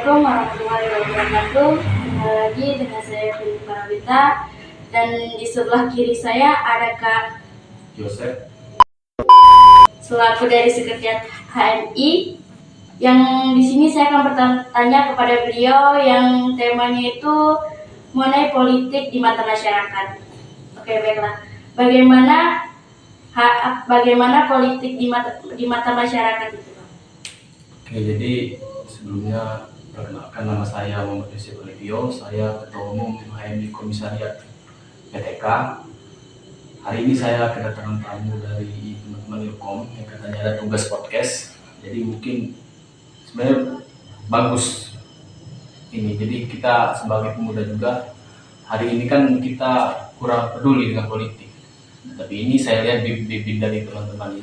Assalamualaikum warahmatullahi wabarakatuh. Kembali lagi dengan saya Fili Parawita, dan di sebelah kiri saya ada Kak Joseph selaku dari Sekretariat HMI. Yang di sini saya akan bertanya kepada beliau yang temanya itu mengenai politik di mata masyarakat. Oke, baiklah. Bagaimana politik di mata masyarakat itu, Pak? Oke, jadi sebelumnya perkenalkan, nama saya Muhammad Yusuf Olivio. Saya Ketua Umum HMI Komisariat PTK. Hari ini saya kedatangan tamu dari teman-teman Ilkom yang katanya ada tugas podcast. Jadi mungkin sebenarnya bagus ini. Jadi kita sebagai pemuda juga hari ini kan kita kurang peduli dengan politik. Tapi ini saya lihat bibit dari teman-teman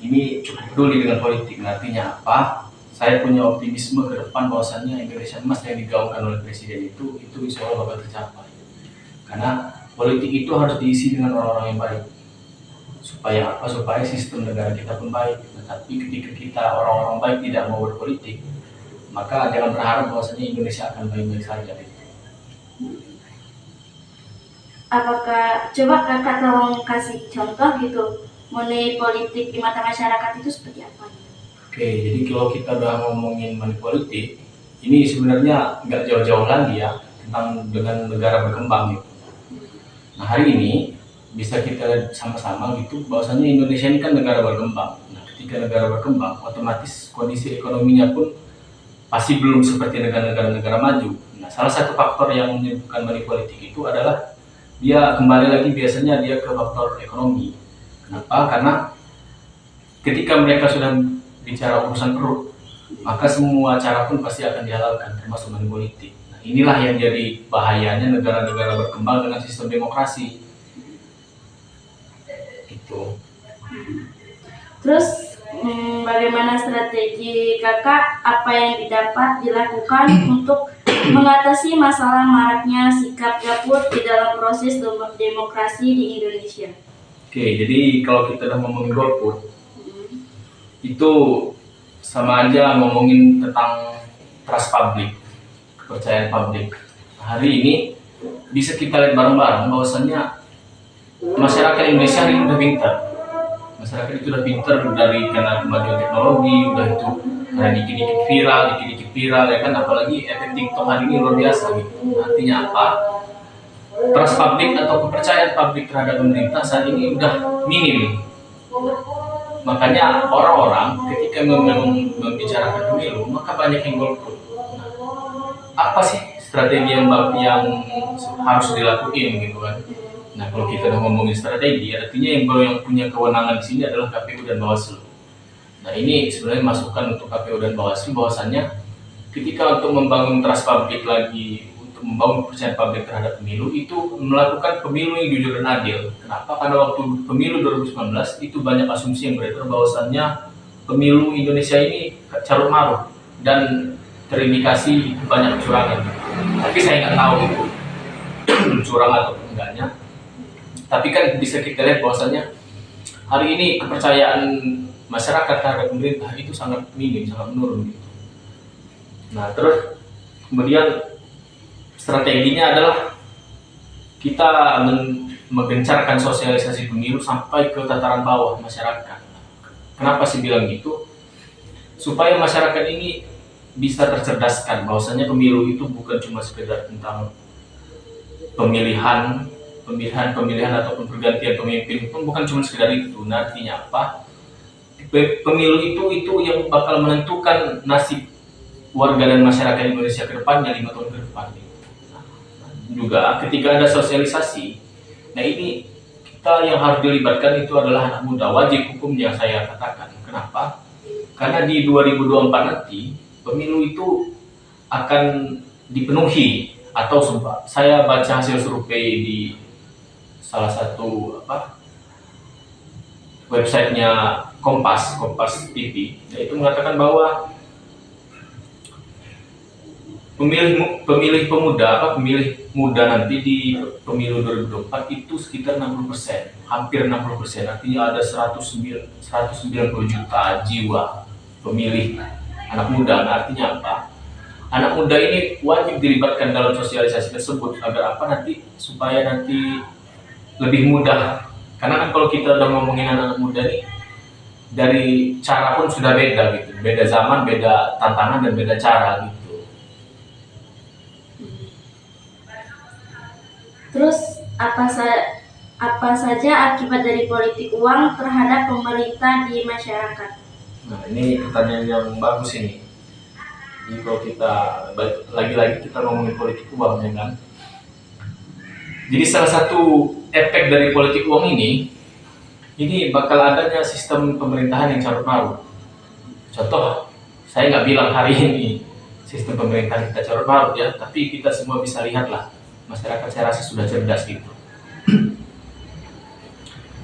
ini cukup peduli dengan politik. Artinya apa? Saya punya optimisme ke depan bahwasannya Indonesia Emas yang digaungkan oleh Presiden itu insya Allah bakal tercapai. Karena politik itu harus diisi dengan orang-orang yang baik. Supaya apa? Supaya sistem negara kita pun baik. Tapi ketika kita orang-orang baik tidak mau berpolitik, maka jangan berharap bahwasanya Indonesia akan baik-baik saja. Apakah coba Kakak tolong kasih contoh gitu mengenai politik di mata masyarakat itu seperti apa? Oke, jadi kalau kita udah ngomongin money politik, ini sebenarnya nggak jauh-jauh lagi ya tentang dengan negara berkembang gitu. Nah, hari ini bisa kita lihat sama-sama gitu bahwasannya Indonesia ini kan negara berkembang. Nah, ketika negara berkembang, otomatis kondisi ekonominya pun pasti belum seperti negara-negara maju. Nah, salah satu faktor yang menyebabkan money politik itu adalah dia kembali lagi biasanya dia ke faktor ekonomi. Kenapa? Karena ketika mereka sudah bicara urusan perut, maka semua cara pun pasti akan dihalalkan, termasuk money politik. Nah, inilah yang jadi bahayanya negara-negara berkembang dengan sistem demokrasi. Gitu. Terus bagaimana strategi Kakak? Apa yang dilakukan untuk mengatasi masalah maraknya sikap golput di dalam proses demokrasi di Indonesia? Oke, jadi kalau kita udah ngomongin golput, itu sama aja ngomongin tentang trust publik, kepercayaan publik. Hari ini bisa kita lihat bareng-bareng bahwasannya masyarakat Indonesia hari ini udah pintar. Masyarakat itu udah pintar karena kemajuan teknologi, udah itu karena dikit-dikit viral ya kan, apalagi efek TikTok hari ini luar biasa gitu. Artinya apa? Trust publik atau kepercayaan publik terhadap pemerintah saat ini udah minim. Makanya orang-orang ketika membicarakan pemilu, maka banyak yang golput. Nah, apa sih strategi yang harus dilakuin gitu kan? Nah, kalau kita udah ngomongin strategi, artinya yang punya kewenangan di sini adalah KPU dan Bawaslu. Nah, ini sebenarnya masukan untuk KPU dan Bawaslu bahwasannya ketika untuk membangun trust publik lagi, untuk membangun kepercayaan publik terhadap pemilu, itu melakukan pemilu yang jujur dan adil. Kenapa? Pada waktu pemilu 2019 itu banyak asumsi yang beredar bahwasannya pemilu Indonesia ini carut marut dan terindikasi banyak kecurangan. Tapi saya nggak tahu itu curang atau enggaknya. Tapi kan bisa kita lihat bahwasannya hari ini kepercayaan masyarakat terhadap pemerintah itu sangat minim, sangat menurun. Nah, terus kemudian strateginya adalah kita menggencarkan sosialisasi pemilu sampai ke tataran bawah masyarakat. Kenapa sih bilang gitu? Supaya masyarakat ini bisa tercerdaskan bahwasanya pemilu itu bukan cuma sekedar tentang pemilihan ataupun pergantian pemimpin, pun bukan cuma sekedar itu. Nah, artinya apa? Pemilu itu yang bakal menentukan nasib warga dan masyarakat Indonesia ke depannya 5 tahun ke depan. Juga ketika ada sosialisasi, nah ini kita yang harus dilibatkan itu adalah anak muda, wajib hukumnya saya katakan. Kenapa? Karena di 2024 nanti pemilu itu akan dipenuhi, atau saya baca hasil survei di salah satu websitenya Kompas TV, yaitu mengatakan bahwa pemilih muda nanti di pemilu 2024 itu sekitar 60%, hampir 60%. Artinya ada 190 juta jiwa pemilih anak muda. Nah, artinya apa? anak muda ini wajib dilibatkan dalam sosialisasi tersebut agar apa nanti supaya nanti lebih mudah. Karena kan kalau kita udah ngomongin anak-anak muda nih, dari cara pun sudah beda gitu, beda zaman, beda tantangan dan beda cara gitu. Terus apa saja akibat dari politik uang terhadap pemerintah di masyarakat? Nah, ini pertanyaan yang bagus ini. Jadi kalau kita lagi-lagi kita ngomongin politik uang, ya kan? Jadi salah satu efek dari politik uang ini bakal adanya sistem pemerintahan yang carut marut. Contoh, saya nggak bilang hari ini sistem pemerintahan kita carut marut ya, tapi kita semua bisa lihatlah, masyarakat saya rasa sudah cerdas gitu.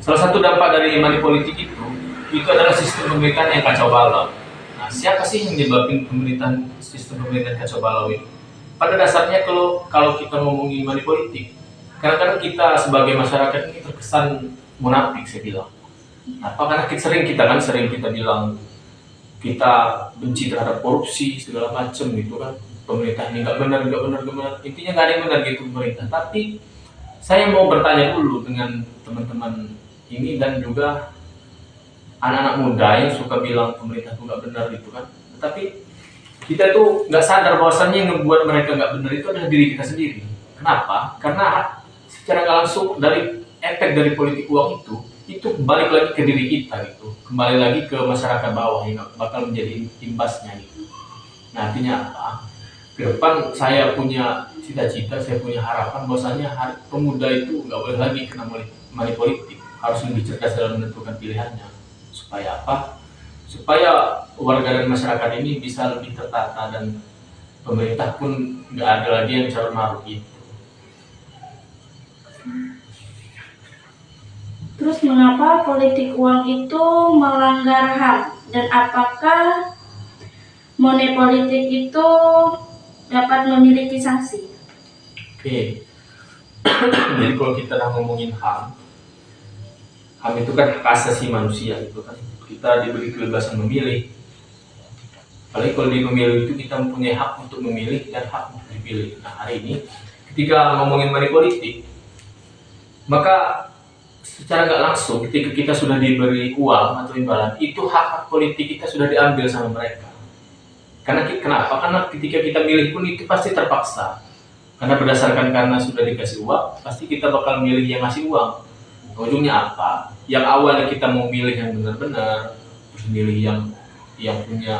Salah satu dampak dari money politik itu adalah sistem pemerintahan yang kacau balau. Nah, siapa sih yang menyebabkan sistem pemerintahan kacau balau ini? Pada dasarnya kalau kita ngomongin money politik, kadang-kadang kita sebagai masyarakat ini terkesan munafik, saya bilang. Apa karena sering kita bilang kita benci terhadap korupsi segala macam gitu kan, pemerintah ini nggak benar, intinya nggak ada yang benar gitu pemerintah. Tapi saya mau bertanya dulu dengan teman-teman ini dan juga anak-anak muda yang suka bilang pemerintah itu nggak benar gitu kan. Tapi kita tuh nggak sadar bahwasannya yang membuat mereka nggak benar itu adalah diri kita sendiri. Kenapa? Karena secara nggak langsung dari efek dari politik uang itu balik lagi ke diri kita gitu, kembali lagi ke masyarakat bawah yang bakal menjadi imbasnya gitu. Nah, artinya apa? Ke depan saya punya cita-cita, saya punya harapan bahwasanya pemuda itu nggak boleh lagi kena money politik, harus lebih cerdas dalam menentukan pilihannya. Supaya apa? Supaya warga dan masyarakat ini bisa lebih tertata dan pemerintah pun nggak ada lagi yang carut marut gitu. Terus mengapa politik uang itu melanggar HAM dan apakah money politik itu dapat memiliki sanksi? Oke. Jadi kalau kita udah ngomongin HAM itu kan hak asasi manusia gitu kan. Kita diberi kebebasan memilih. Apalagi kalau di pemilu itu kita mempunyai hak untuk memilih dan hak untuk dipilih. Nah, hari ini ketika ngomongin money politik, maka secara nggak langsung ketika kita sudah diberi uang atau imbalan, itu hak politik kita sudah diambil sama mereka. Kenapa? Karena ketika kita milih pun itu pasti terpaksa. Karena karena sudah dikasih uang, pasti kita bakal milih yang ngasih uang. Ujungnya apa? Yang awalnya kita mau milih yang benar-benar, terus milih yang punya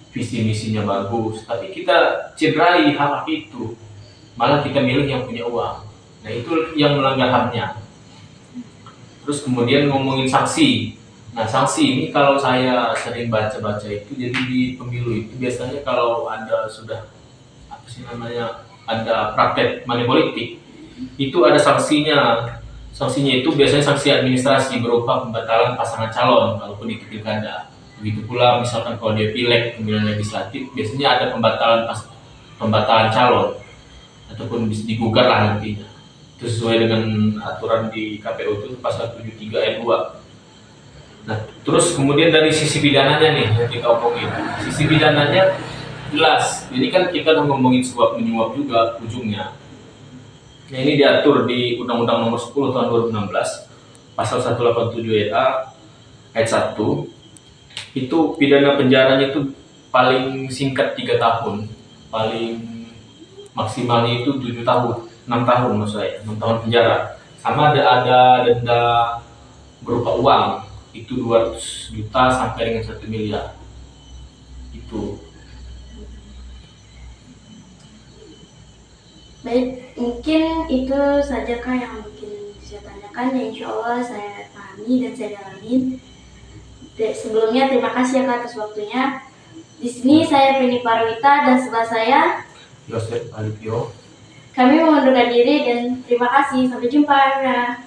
visi misinya bagus, tapi kita cederai hak itu, malah kita milih yang punya uang. Nah, itu yang melanggar HAM-nya. Terus kemudian ngomongin sanksi. Nah, sanksi ini kalau saya sering baca-baca itu, jadi di pemilu itu biasanya kalau ada sudah ada praktek money politik, itu ada sanksinya. Sanksinya itu biasanya sanksi administrasi berupa pembatalan pasangan calon kalaupun itu pilkada. Begitu pula misalkan kalau dia pileg pemilihan legislatif, biasanya ada pembatalan calon ataupun bisa digugat lah nantinya. Itu sesuai dengan aturan di KPU itu pasal 73 ayat 2. Nah, terus kemudian dari sisi pidananya nih yang kita omongin. Sisi pidananya jelas. Jadi kan kita udah ngomongin suap menyuap juga ujungnya. Nah, ini diatur di Undang-Undang Nomor 10 Tahun 2016 pasal 187 ayat A ayat 1. Itu pidana penjaranya itu paling singkat 3 tahun, paling maksimalnya itu 7 tahun. 6 tahun maksud saya, 6 tahun penjara. Sama ada denda berupa uang, itu 200 juta sampai dengan 1 miliar. Itu. Baik, mungkin itu saja Kak yang mungkin saya tanyakan, ya insya Allah saya pahami dan saya dalamin. Sebelumnya terima kasih ya Kak atas waktunya. Di sini saya Penny Parwita dan sebelah saya Yosef Alipio. Kami mengundurkan diri dan terima kasih. Sampai jumpa. Ya.